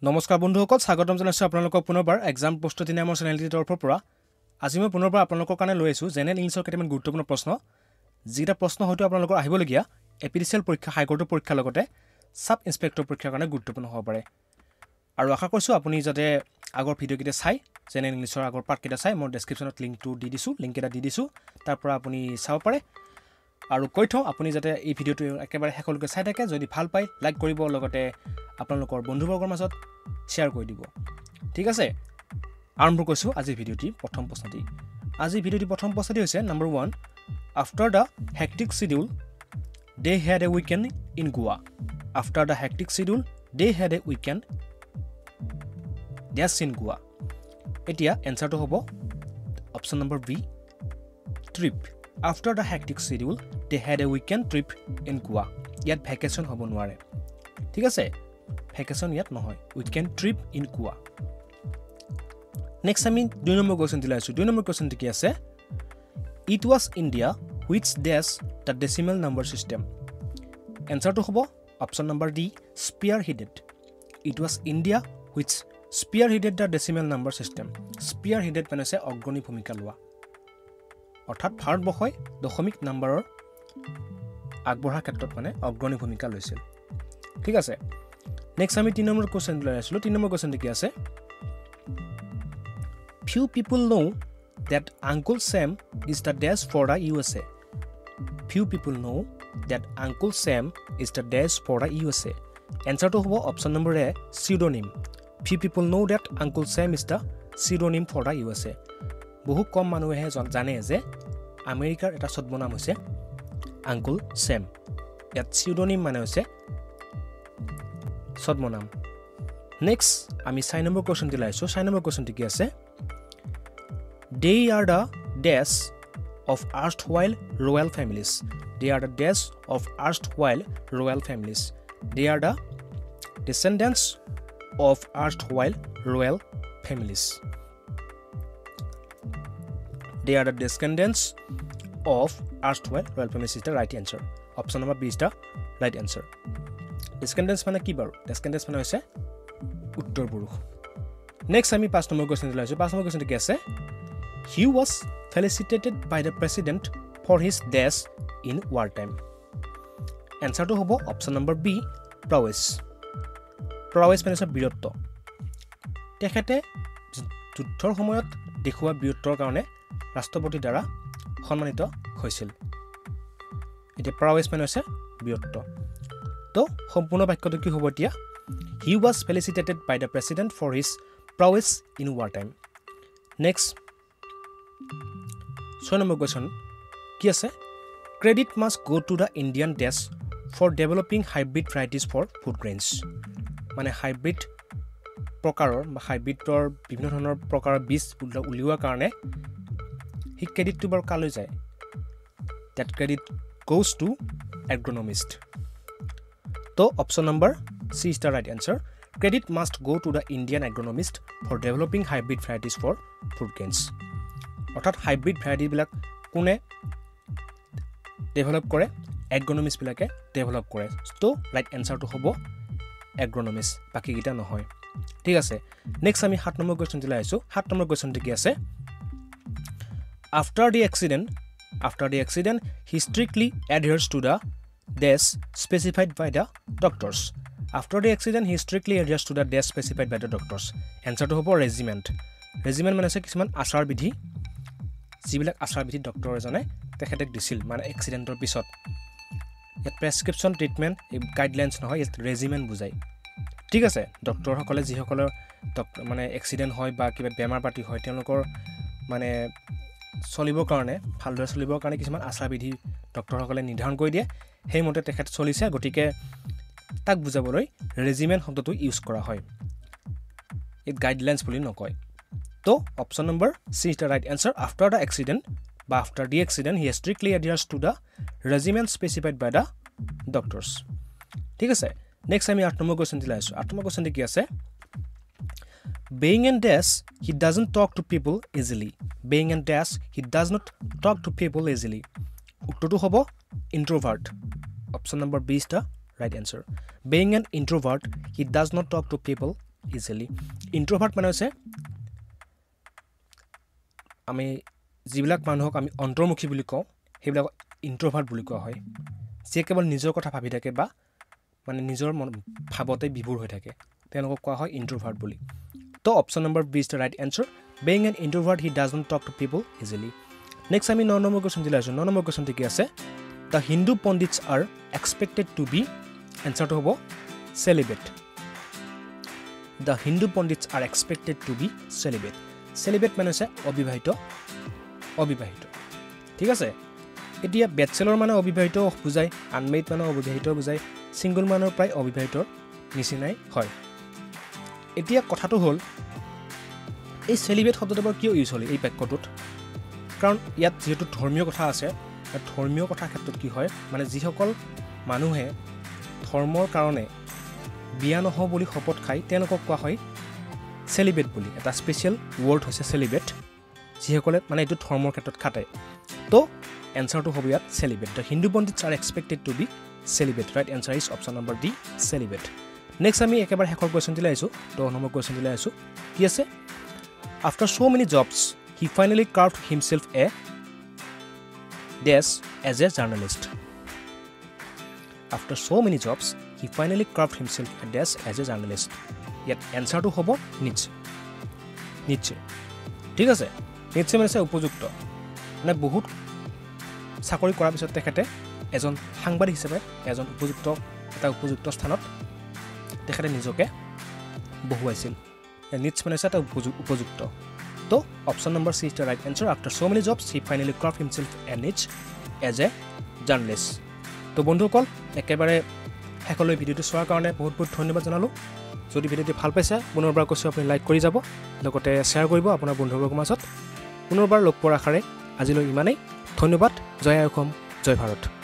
নমস্কাৰ বন্ধুসকল স্বাগতম জনাইছো আপোনালোকক পুনৰবাৰ এক্সাম প্ৰস্তুতি নামৰ চেনেলটিৰ তৰফৰ পৰা আজি মই পুনৰবাৰ আপোনালোকৰ কাৰণে লৈ আহিছো জেনেৰেল ইংলিছৰ কেইটামান গুৰুত্বপূৰ্ণ প্ৰশ্ন যিটা প্ৰশ্ন হয়তো আপোনালোকৰ আহিবলগীয়া এপিডিচিএল পৰীক্ষা হাইকোৰ্টৰ পৰীক্ষাৰ লগতে সাব ইন্সপেক্টৰ পৰীক্ষাৰ কাৰণে গুৰুত্বপূৰ্ণ হ'ব পাৰে আৰু আশা কৰিছো আপুনি যাতে আগৰ ভিডিঅ'কেইটা চাই জেনেৰেল ইংলিছৰ আগৰ পাৰ্টকেইটা চাই মই ডেছক্ৰিপশ্যনত লিংকটো দি দিছো লিংকটা দি দিছো তাৰ পৰা আপুনি চাব পাৰে আৰু কৈ থওঁ আপুনি যাতে এই ভিডিঅ'টো একেবাৰে শেষলৈকে চাই থাকে যদি ভাল পায় লাইক কৰিব লগতে আপোনালোকৰ বন্ধুবৰ্গৰ মাজত শ্বেয়াৰ কৰি দিব ঠিক আছে আৰম্ভ কৰিছো আজি ভিডিঅ'টি প্ৰথম প্ৰশ্নটি আজি ভিডিঅ'টি প্ৰথম প্ৰশ্নটি হৈছে number 1 after the hectic schedule they had a weekend in Goa after the hectic schedule they had a weekend dash in Goa এতিয়া এনসাৰটো হ'ব option number B trip After the hectic schedule, they had a weekend trip in Goa. Yet vacation hobo noare. ঠিক আছে? Vacation yet নহয়. Weekend trip in Goa. Next আমি 2 number question দিলা আছো 2 number কোৱেশ্চনটো কি আছে? It was India which dash the decimal number system. Answer to hobo option number D spearheaded. It was India which spearheaded the decimal number system. Spearheaded মানে আছে অগ্ৰণী ভূমিকা লোৱা অৰ্থাৎ ভাৰতবৰ্ষই দশমিক নম্বৰৰ আগবঢ়া ক্ষেত্ৰত মানে অগ্ৰণী ভূমিকা লৈছিল ঠিক আছে নেক্সট আমি 3 নম্বৰ কোৱেশ্চন লৈ আছিলো 3 নম্বৰ কোৱেশ্চনটো কি আছে few people know that Uncle Sam is the dash for the USA few people know that Uncle Sam is the dash for the USA answer to hobo option number A pseudonym few people know that Uncle Sam is the pseudonym for the USA বহু কম মানুহে জানে যে আমেৰিকাৰ এটা ছদ্মনাম হৈছে আঙ্কুল same ইয়াত pseudonym মানে হৈছে ছদ্মনাম নেক্সট আমি 6 নম্বৰ কোৱেশ্চন দিলাইছো 6 নম্বৰ কোৱেশ্চনটো কি আছে they are the dash of erstwhile royal families they are the dash of erstwhile royal families they are the descendants of erstwhile royal families They are the descendants of erstwhile royal families is the right answer. Option number B is the right answer. Descendants মানে কি বাৰু? Descendants মানে হৈছে উত্তৰ পুৰুষ। Next আমি 5 number question দিলাইছো 5 number কোৱেশ্চনটো কি আছে? He was felicitated by the president for his death in wartime. Answer to হ'ব option number B prowess. Prowess মানে হৈছে বীৰত্ব। তেখেতে যুদ্ধৰ সময়ত দেখুওৱা বীৰত্বৰ কাৰণে ৰাষ্ট্ৰপতিৰ দ্বাৰা সন্মানিত হৈছিল এটা prowess মানে হৈছে বীৰত্ব তো সম্পূৰ্ণ বাক্যটো কি হ'ব এতিয়া he was felicitated by the president for his prowess in wartime next 6 number question কি আছে credit must go to the Indian dash for developing hybrid varieties for food grains মানে হাইব্ৰিড প্ৰকাৰৰ বা হাইব্ৰিডৰ বিভিন্ন ধৰণৰ প্ৰকাৰৰ বীজ উলিওৱাৰ কাৰণে he credit to bar কালৈ যায় that credit goes to agronomist so option number C is the right answer credit must go to the Indian agronomist for developing hybrid varieties for food grains অৰ্থাৎ hybrid ভ্যাৰাইটি বিলাক কোনে develop কৰে agronomist বিলাকে develop কৰে তো right আনসাৰটো হ'ব agronomist বাকি কিটা নহয় ঠিক আছে নেক্সট আমি 7 নম্বৰ কোৱেশ্চন দিলা আইছো 7 নম্বৰ কোৱেশ্চনটো কি আছে After the accident, he strictly adheres to the dash specified by the doctors. After the accident, he strictly adheres to the dash specified by the doctors. Answer to hobo regiment. Regiment মানে হৈছে কিছুমান আচাৰ বিধি যিবিলাক আচাৰ বিধি doctor এজনে তেখেতক দিছিল মানে এক্সিডেন্টৰ পিছত ইয়াত প্ৰেসক্ৰিপচন ট্ৰিটমেন্ট গাইডলাইনছ নহয় ইয়াত ৰেজিমেন্ট বুজাই ঠিক আছে ডক্টৰ সকলে যি সকলৰ মানে এক্সিডেন্ট হয় বা কিবা বেমাৰ পাতি হয় তেওঁলোকৰ মানে চলিবৰ কাৰণে ভালদৰে চলিবৰ কাৰণে কিছুমান আচাৰ বিধি ডক্টৰ সকলে নিৰ্ধাৰণ কৰি দিয়ে সেই মতে তেখেত চলিছে গতিকে তাক বুজাবলৈ ৰেজিমেন্ট শব্দটো ইউজ কৰা হয় ইট গাইডলাইনছ বুলি নকয় তো option number C is the right answer after the accident বা after the accident he strictly adheres to the regiment specified by the doctors ঠিক আছে নেক্সট আমি 8 নম্বৰ কোৱেশ্চন দিলা আছো 8 নম্বৰ কোৱেশ্চনটো কি আছে Being in dash, he doesn't talk to people easily. Being in dash, he does not talk to people easily. উত্তৰটো হ'ব introvert. Option number B is the right answer. Being an introvert, he does not talk to people easily. Introvert মানে হৈছে আমি যিবিলাক মানুহক আমি অন্তৰ্মুখী বুলি কওঁ সেইবিলাক ইন্ট্ৰোভাৰ্ট বুলি কোৱা হয় যে কেৱল নিজৰ কথা ভাবি থাকে বা মানে নিজৰ ভাৱতে বিভোৰ হৈ থাকে তেওঁলোকক কোৱা হয় ইন্ট্ৰোভাৰ্ট বুলি তো option number B is the right answer being an introvert he does not talk to people easily next আমি 9 নম্বৰ কোৱেশ্চন দিলা 9 নম্বৰ কোৱেশ্চনটো কি আছে the Hindu pundits are expected to be answer to hobo celibate the Hindu pundits are expected to be celibate celibate মানে হৈছে অবিবাহিত ঠিক আছে এতিয়া ব্যাচেলৰ মানে অবিবাহিত বুজায় আনমেৰিড মানে অবিবাহিত বুজায় সিঙ্গল মানৰ প্ৰায় অবিবাহিতৰ নিচিনাই হয় এতিয়া কথাটো হ'ল এই সেলিবেট শব্দটো কিয় ইউজ হ'ল এই বাক্যটোত কাৰণ ইয়াত যেহেতু ধৰ্মীয় কথা আছে ধৰ্মীয় কথা ক্ষেত্ৰত কি হয় মানে যিসকল মানুহে ধৰ্মৰ কাৰণে বিয়া নহ বুলি শপত খায় তেওঁলোকক কোৱা হয় সেলিবেট বুলি এটা স্পেশাল ওয়াৰ্ড হৈছে সেলিবেট যিসকলে মানে এইটো ধৰ্মৰ ক্ষেত্ৰত খাটে তো এনসাৰটো হ'ব ইয়াত celibate the Hindu pandits are expected to be celibate right answer is option number D celibate next আমি একেবাৰে শেষৰ কোৱেশ্চন দিলে আইছো 10 নম্বৰ কোৱেশ্চন দিলে আইছো কি আছে after so many jobs he finally carved himself a dash as a journalist after so many jobs he finally carved himself a dash as a journalist yet answer to hobo niche ঠিক আছে নিচে মানে উপযুক্ত মানে বহুত চাকৰি কৰাৰ পিছত তেখেতে এজন সাংবাদিক হিচাপে এজন উপযুক্ত স্থানত তেখেতে নিজকে বহুৱাইছিল নিচ মানে এটা উপযুক্ত তো option number C is the right answer after so many jobs he finally craft himself a niche as A journalist তো বন্ধুসকল একেবাৰে শেষলৈ ভিডিঅ'টো চোৱাৰ কাৰণে বহুত বহুত ধন্যবাদ জনালোঁ যদি ভিডিঅ'টো ভাল পাইছে পুনৰবাৰ কৈছোঁ আপুনি লাইক কৰি যাব লগতে শ্বেয়াৰ কৰিব আপোনাৰ বন্ধুবৰ্গৰ মাজত পুনৰবাৰ লগ পোৱাৰ আশাৰে আজিলৈ ইমানেই ধন্যবাদ জয় অসম জয় ভাৰত